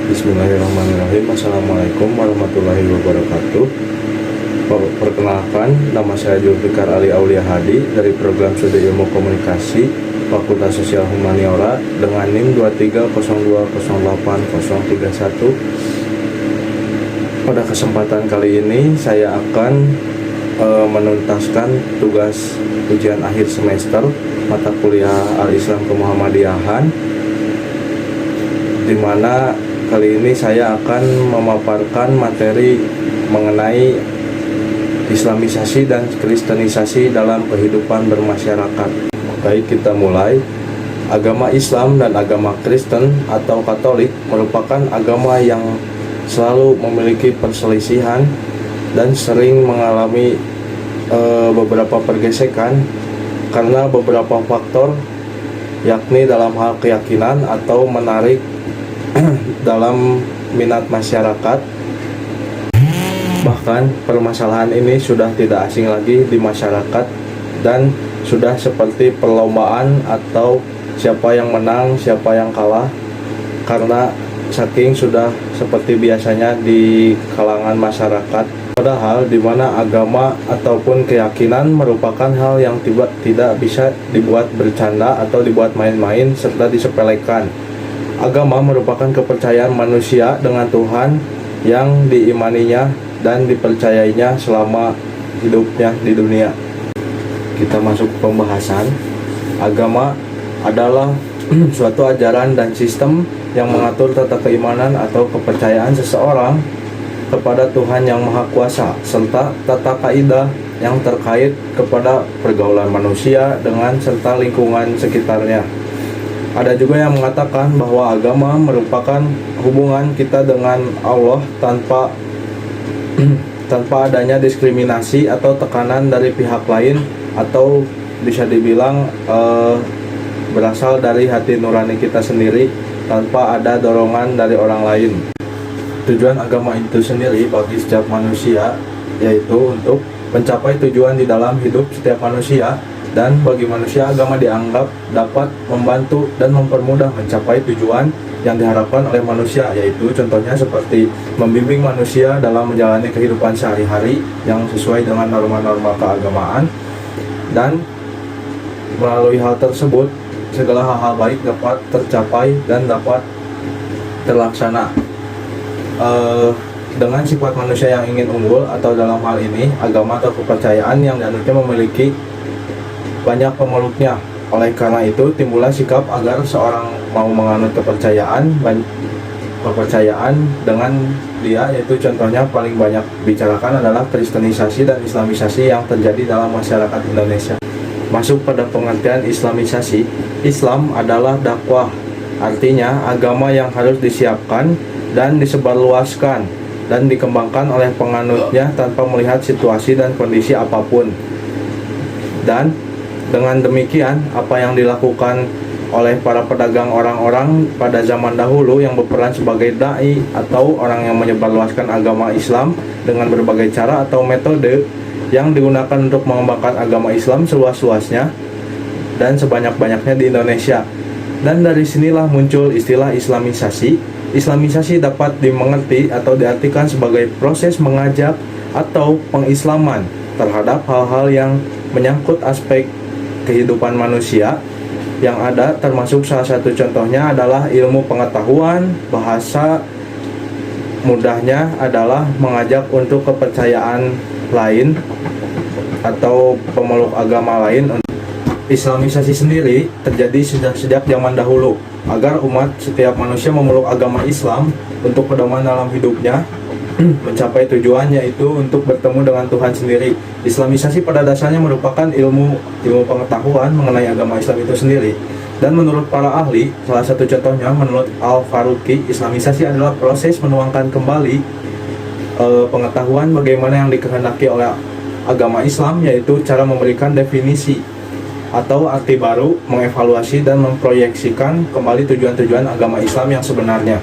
Bismillahirrahmanirrahim. Assalamualaikum warahmatullahi wabarakatuh. Perkenalkan, nama saya Julfikar Ali Aulia Hadi dari program Studi Ilmu Komunikasi Fakultas Sosial Humaniora dengan NIM 230208031. Pada kesempatan kali ini saya akan menuntaskan tugas ujian akhir semester mata kuliah Al-Islam Kemuhammadiyahan, di mana kali ini saya akan memaparkan materi mengenai Islamisasi dan Kristenisasi dalam kehidupan bermasyarakat. Baik, kita mulai. Agama Islam dan agama Kristen atau Katolik merupakan agama yang selalu memiliki perselisihan dan sering mengalami beberapa pergesekan karena beberapa faktor, yakni dalam hal keyakinan atau menarik dalam minat masyarakat. Bahkan permasalahan ini sudah tidak asing lagi di masyarakat dan sudah seperti perlombaan atau siapa yang menang, siapa yang kalah, karena saking sudah seperti biasanya di kalangan masyarakat. Padahal di mana agama ataupun keyakinan merupakan hal yang tidak bisa dibuat bercanda atau dibuat main-main serta disepelekan. Agama merupakan kepercayaan manusia dengan Tuhan yang diimaninya dan dipercayainya selama hidupnya di dunia. Kita masuk ke pembahasan. Agama adalah suatu ajaran dan sistem yang mengatur tata keimanan atau kepercayaan seseorang kepada Tuhan yang Maha Kuasa, serta tata kaidah yang terkait kepada pergaulan manusia dengan serta lingkungan sekitarnya. Ada juga yang mengatakan bahwa agama merupakan hubungan kita dengan Allah tanpa adanya diskriminasi atau tekanan dari pihak lain, atau bisa dibilang berasal dari hati nurani kita sendiri tanpa ada dorongan dari orang lain. Tujuan agama itu sendiri bagi setiap manusia yaitu untuk mencapai tujuan di dalam hidup setiap manusia, dan bagi manusia agama dianggap dapat membantu dan mempermudah mencapai tujuan yang diharapkan oleh manusia, yaitu contohnya seperti membimbing manusia dalam menjalani kehidupan sehari-hari yang sesuai dengan norma-norma keagamaan, dan melalui hal tersebut segala hal-hal baik dapat tercapai dan dapat terlaksana. Dengan sifat manusia yang ingin unggul, atau dalam hal ini agama atau kepercayaan yang dianutnya memiliki banyak pemeluknya. Oleh karena itu timbullah sikap agar seorang mau menganut kepercayaan dengan dia, yaitu contohnya paling banyak bicarakan adalah Kristenisasi dan Islamisasi yang terjadi dalam masyarakat Indonesia. Masuk pada pengertian Islamisasi, Islam adalah dakwah, artinya agama yang harus disiapkan dan disebarluaskan dan dikembangkan oleh penganutnya tanpa melihat situasi dan kondisi apapun. Dan dengan demikian, apa yang dilakukan oleh para pedagang orang-orang pada zaman dahulu yang berperan sebagai dai atau orang yang menyebarluaskan agama Islam dengan berbagai cara atau metode yang digunakan untuk mengembangkan agama Islam seluas-luasnya dan sebanyak-banyaknya di Indonesia. Dan dari sinilah muncul istilah Islamisasi. Islamisasi dapat dimengerti atau diartikan sebagai proses mengajak atau pengislaman terhadap hal-hal yang menyangkut aspek kehidupan manusia yang ada, termasuk salah satu contohnya adalah ilmu pengetahuan. Bahasa mudahnya adalah mengajak untuk kepercayaan lain atau pemeluk agama lain. Islamisasi sendiri terjadi sejak zaman dahulu agar umat setiap manusia memeluk agama Islam untuk pedoman dalam hidupnya mencapai tujuan, yaitu untuk bertemu dengan Tuhan sendiri. Islamisasi pada dasarnya merupakan ilmu pengetahuan mengenai agama Islam itu sendiri. Dan menurut para ahli, salah satu contohnya menurut Al-Faruqi, Islamisasi adalah proses menuangkan kembali pengetahuan bagaimana yang dikehendaki oleh agama Islam, yaitu cara memberikan definisi atau arti baru, mengevaluasi dan memproyeksikan kembali tujuan-tujuan agama Islam yang sebenarnya.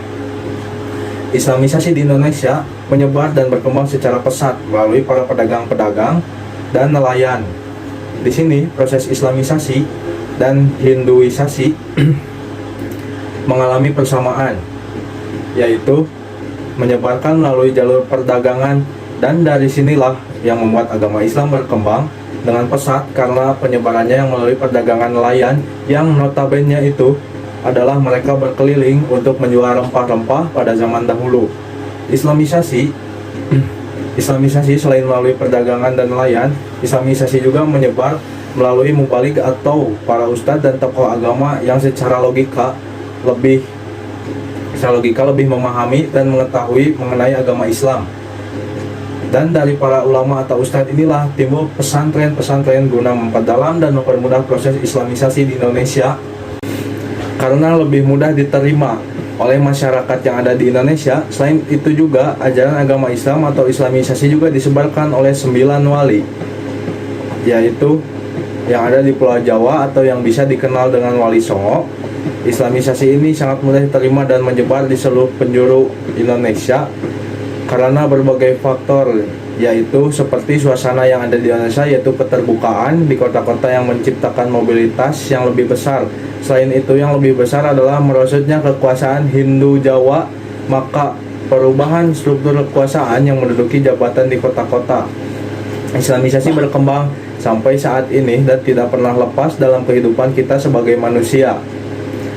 Islamisasi di Indonesia menyebar dan berkembang secara pesat melalui para pedagang-pedagang dan nelayan. Di sini proses Islamisasi dan Hinduisasi mengalami persamaan. yaitu menyebarkan melalui jalur perdagangan, dan dari sinilah yang membuat agama Islam berkembang dengan pesat karena penyebarannya yang melalui perdagangan nelayan yang notabene itu adalah mereka berkeliling untuk menjual rempah-rempah pada zaman dahulu. Islamisasi selain melalui perdagangan dan nelayan, Islamisasi juga menyebar melalui mubaligh atau para ustadz dan tokoh agama yang secara logika lebih memahami dan mengetahui mengenai agama Islam. Dan dari para ulama atau ustadz inilah timbul pesantren-pesantren guna memperdalam dan mempermudah proses Islamisasi di Indonesia karena lebih mudah diterima oleh masyarakat yang ada di Indonesia. Selain itu juga ajaran agama Islam atau Islamisasi juga disebarkan oleh 9 wali, yaitu yang ada di Pulau Jawa atau yang bisa dikenal dengan Wali Songo. Islamisasi ini sangat mudah diterima dan menyebar di seluruh penjuru Indonesia karena berbagai faktor, yaitu seperti suasana yang ada di Indonesia, yaitu keterbukaan di kota-kota yang menciptakan mobilitas yang lebih besar. Selain itu, yang lebih besar adalah merosotnya kekuasaan Hindu Jawa, maka perubahan struktur kekuasaan yang menduduki jabatan di kota-kota. Islamisasi berkembang sampai saat ini dan tidak pernah lepas dalam kehidupan kita sebagai manusia.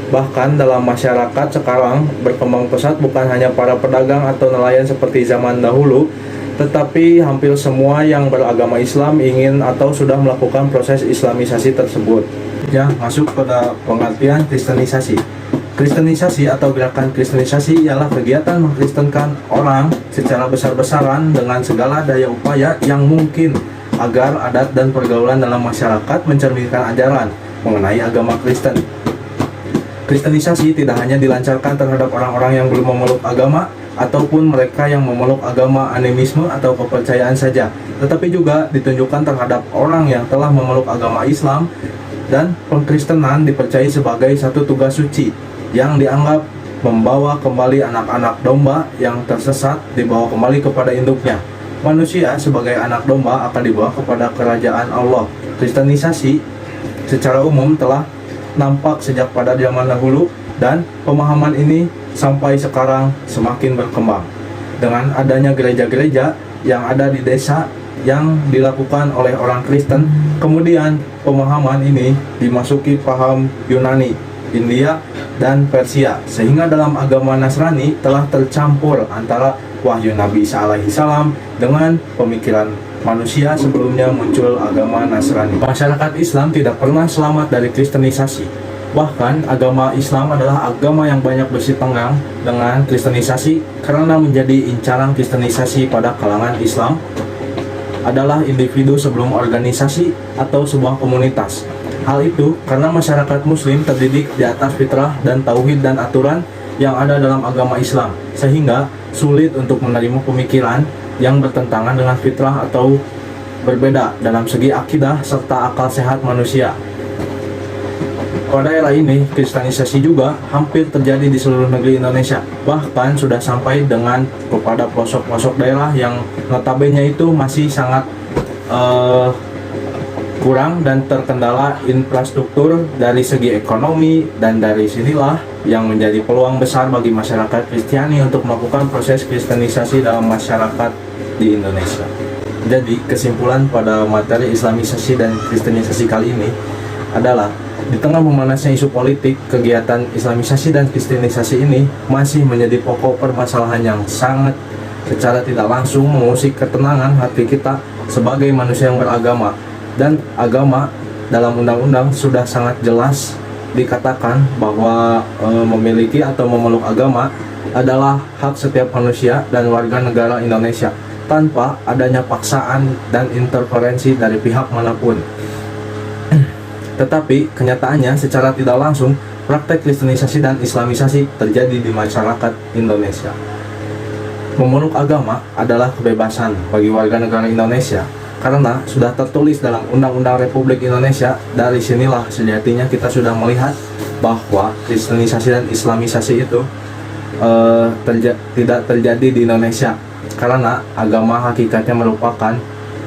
Bahkan dalam masyarakat sekarang berkembang pesat bukan hanya para pedagang atau nelayan seperti zaman dahulu, tetapi hampir semua yang beragama Islam ingin atau sudah melakukan proses Islamisasi tersebut. Ya, masuk pada pengertian Kristenisasi. Kristenisasi atau gerakan Kristenisasi ialah kegiatan mengkristenkan orang secara besar-besaran dengan segala daya upaya yang mungkin agar adat dan pergaulan dalam masyarakat mencerminkan ajaran mengenai agama Kristen. Kristenisasi tidak hanya dilancarkan terhadap orang-orang yang belum memeluk agama ataupun mereka yang memeluk agama animisme atau kepercayaan saja, tetapi juga ditunjukkan terhadap orang yang telah memeluk agama Islam, dan pengkristenan dipercayai sebagai satu tugas suci yang dianggap membawa kembali anak-anak domba yang tersesat, dibawa kembali kepada induknya. Manusia sebagai anak domba akan dibawa kepada kerajaan Allah. Kristenisasi secara umum telah nampak sejak pada zaman dahulu, dan pemahaman ini sampai sekarang semakin berkembang dengan adanya gereja-gereja yang ada di desa yang dilakukan oleh orang Kristen. Kemudian pemahaman ini dimasuki paham Yunani, India, dan Persia, sehingga dalam agama Nasrani telah tercampur antara wahyu Nabi Isa alaihi salam dengan pemikiran manusia sebelumnya muncul agama Nasrani. Masyarakat Islam tidak pernah selamat dari kristenisasi. Bahkan agama Islam adalah agama yang banyak bersinggungan dengan kristenisasi karena menjadi incaran kristenisasi pada kalangan Islam adalah individu sebelum organisasi atau sebuah komunitas. Hal itu karena masyarakat muslim terdidik di atas fitrah dan tauhid dan aturan yang ada dalam agama Islam, sehingga sulit untuk menerima pemikiran yang bertentangan dengan fitrah atau berbeda dalam segi akidah serta akal sehat manusia. Pada era ini, kristenisasi juga hampir terjadi di seluruh negeri Indonesia. Bahkan sudah sampai dengan kepada pelosok-pelosok daerah yang notabene itu masih sangat kurang dan terkendala infrastruktur dari segi ekonomi, dan dari sinilah yang menjadi peluang besar bagi masyarakat Kristiani untuk melakukan proses kristenisasi dalam masyarakat di Indonesia. Jadi kesimpulan pada materi Islamisasi dan kristenisasi kali ini adalah di tengah memanasnya isu politik, kegiatan Islamisasi dan kristenisasi ini masih menjadi pokok permasalahan yang sangat secara tidak langsung mengusik ketenangan hati kita sebagai manusia yang beragama. Dan agama dalam undang-undang sudah sangat jelas dikatakan bahwa memiliki atau memeluk agama adalah hak setiap manusia dan warga negara Indonesia tanpa adanya paksaan dan interferensi dari pihak manapun. Tetapi kenyataannya secara tidak langsung praktek kristenisasi dan islamisasi terjadi di masyarakat Indonesia. Memeluk agama adalah kebebasan bagi warga negara Indonesia karena sudah tertulis dalam Undang-Undang Republik Indonesia. Dari sinilah sejatinya kita sudah melihat bahwa kristenisasi dan islamisasi itu tidak terjadi di Indonesia, karena agama hakikatnya merupakan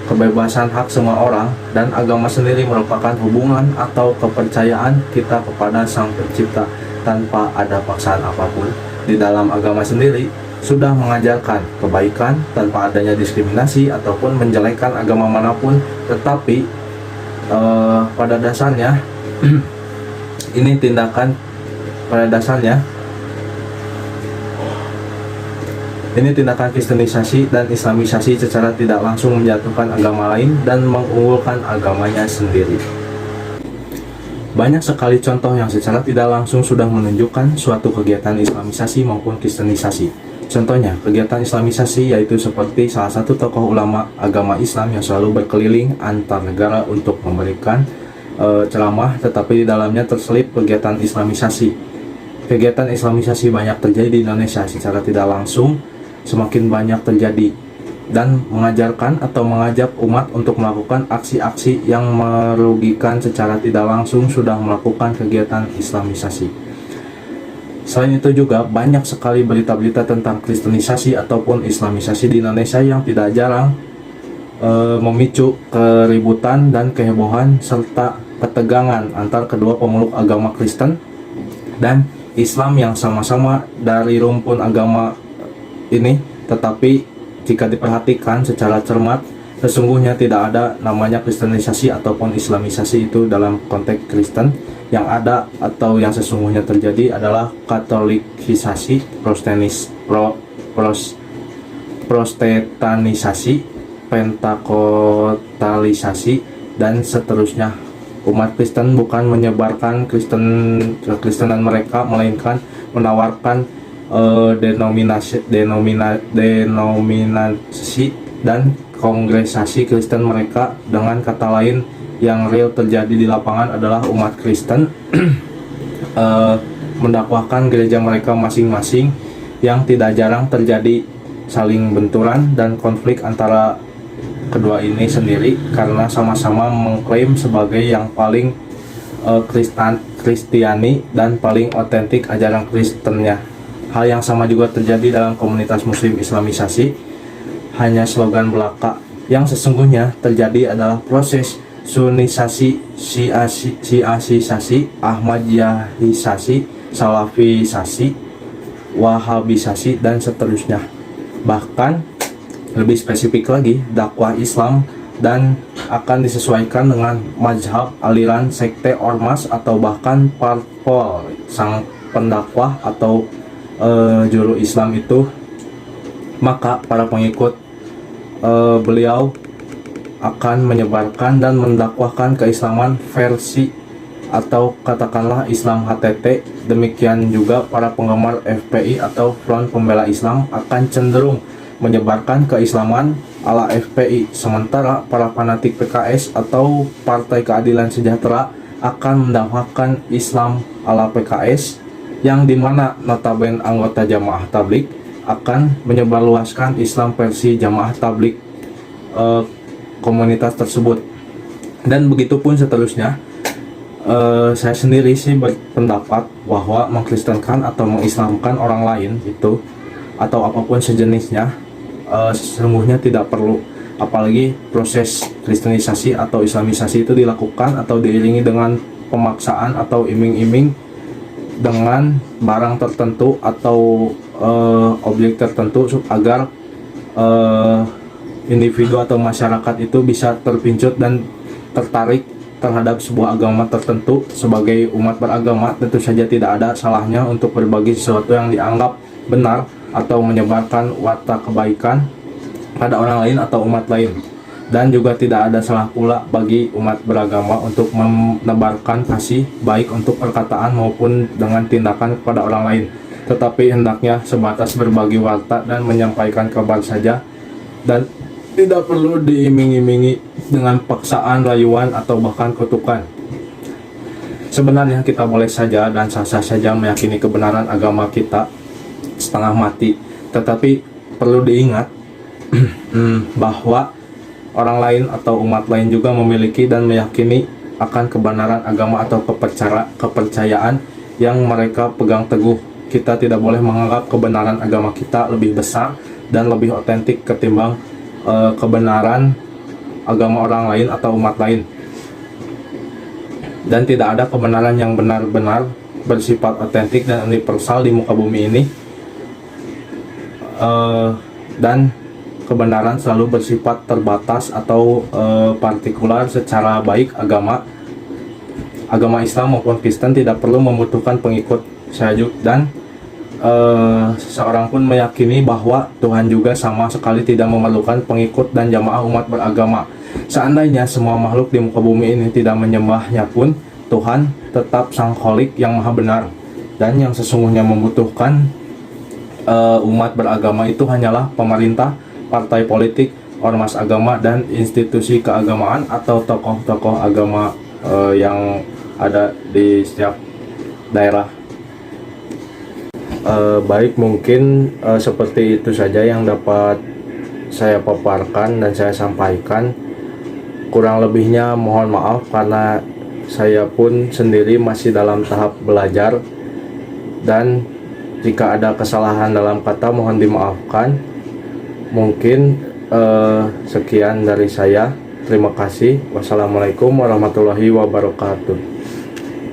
kebebasan hak semua orang, dan agama sendiri merupakan hubungan atau kepercayaan kita kepada Sang Pencipta tanpa ada paksaan apapun. di dalam agama sendiri sudah mengajarkan kebaikan tanpa adanya diskriminasi ataupun menjelekkan agama manapun, tetapi pada dasarnya ini tindakan pada dasarnya ini tindakan kristenisasi dan islamisasi secara tidak langsung menjatuhkan agama lain dan mengunggulkan agamanya sendiri. Banyak sekali contoh yang secara tidak langsung sudah menunjukkan suatu kegiatan islamisasi maupun kristenisasi. Contohnya, kegiatan islamisasi yaitu seperti salah satu tokoh ulama agama Islam yang selalu berkeliling antar negara untuk memberikan ceramah, tetapi di dalamnya terselip kegiatan islamisasi. Kegiatan islamisasi banyak terjadi di Indonesia secara tidak langsung, semakin banyak terjadi dan mengajarkan atau mengajak umat untuk melakukan aksi-aksi yang merugikan secara tidak langsung sudah melakukan kegiatan islamisasi. Selain itu juga banyak sekali berita-berita tentang kristenisasi ataupun islamisasi di Indonesia yang tidak jarang memicu keributan dan kehebohan serta ketegangan antar kedua pemeluk agama Kristen dan Islam yang sama-sama dari rumpun agama ini, tetapi jika diperhatikan secara cermat, sesungguhnya tidak ada namanya kristenisasi ataupun islamisasi itu dalam konteks Kristen. Yang ada atau yang sesungguhnya terjadi adalah katolikisasi, protestanisasi, pentakotalisasi, dan seterusnya. Umat Kristen bukan menyebarkan kekristenan mereka, melainkan menawarkan denominasi dan kongregasi Kristen mereka. Dengan kata lain, yang real terjadi di lapangan adalah umat Kristen mendakwahkan gereja mereka masing-masing, yang tidak jarang terjadi saling benturan dan konflik antara kedua ini sendiri karena sama-sama mengklaim sebagai yang paling Kristiani dan paling otentik ajaran Kristennya. Hal yang sama juga terjadi dalam komunitas muslim islamisasi, hanya slogan belaka. Yang sesungguhnya terjadi adalah proses Sunisasi, Syiasisasi, Ahmadiyahisasi, Salafisasi, Wahabisasi, dan seterusnya. Bahkan lebih spesifik lagi, dakwah Islam dan akan disesuaikan dengan mazhab, aliran, sekte, ormas, atau bahkan parpol sang pendakwah atau juru Islam itu. Maka para pengikut beliau akan menyebarkan dan mendakwahkan keislaman versi atau katakanlah Islam HTT. Demikian juga para penggemar FPI atau Front Pembela Islam akan cenderung menyebarkan keislaman ala FPI, sementara para fanatik PKS atau Partai Keadilan Sejahtera akan mendakwahkan Islam ala PKS, yang dimana notabene anggota Jamaah Tabligh akan menyebarluaskan Islam versi Jamaah Tabligh komunitas tersebut. Dan begitu pun seterusnya. Saya sendiri sih berpendapat bahwa mengkristenkan atau mengislamkan orang lain itu atau apapun sejenisnya sesungguhnya tidak perlu, apalagi proses kristenisasi atau islamisasi itu dilakukan atau diiringi dengan pemaksaan atau iming-iming dengan barang tertentu atau objek tertentu agar individu atau masyarakat itu bisa terpincut dan tertarik terhadap sebuah agama tertentu. Sebagai umat beragama, tentu saja tidak ada salahnya untuk berbagi sesuatu yang dianggap benar atau menyebarkan watak kebaikan pada orang lain atau umat lain. Dan juga tidak ada salah pula bagi umat beragama untuk menebarkan kasih baik untuk perkataan maupun dengan tindakan kepada orang lain. Tetapi hendaknya sebatas berbagi watak dan menyampaikan kabar saja, dan tidak perlu diiming-imingi dengan paksaan, rayuan, atau bahkan kutukan. Sebenarnya kita boleh saja dan sah-sah saja meyakini kebenaran agama kita setengah mati, tetapi perlu diingat bahwa orang lain atau umat lain juga memiliki dan meyakini akan kebenaran agama atau kepercayaan yang mereka pegang teguh. Kita tidak boleh menganggap kebenaran agama kita lebih besar dan lebih otentik ketimbang kebenaran agama orang lain atau umat lain. Dan tidak ada kebenaran yang benar-benar bersifat otentik dan universal di muka bumi ini. dan kebenaran selalu bersifat terbatas atau partikular. Secara baik agama Islam maupun Kristen tidak perlu membutuhkan pengikut salju, dan seseorang pun meyakini bahwa Tuhan juga sama sekali tidak memerlukan pengikut dan jamaah umat beragama. Seandainya semua makhluk di muka bumi ini tidak menyembahnya pun, Tuhan tetap Sang Kholik yang maha benar, dan yang sesungguhnya membutuhkan umat beragama itu hanyalah pemerintah, partai politik, ormas agama, dan institusi keagamaan atau tokoh-tokoh agama yang ada di setiap daerah. Baik, mungkin seperti itu saja yang dapat saya paparkan dan saya sampaikan. Kurang lebihnya mohon maaf karena saya pun sendiri masih dalam tahap belajar, dan jika ada kesalahan dalam kata mohon dimaafkan. Mungkin sekian dari saya. Terima kasih. Wassalamualaikum warahmatullahi wabarakatuh.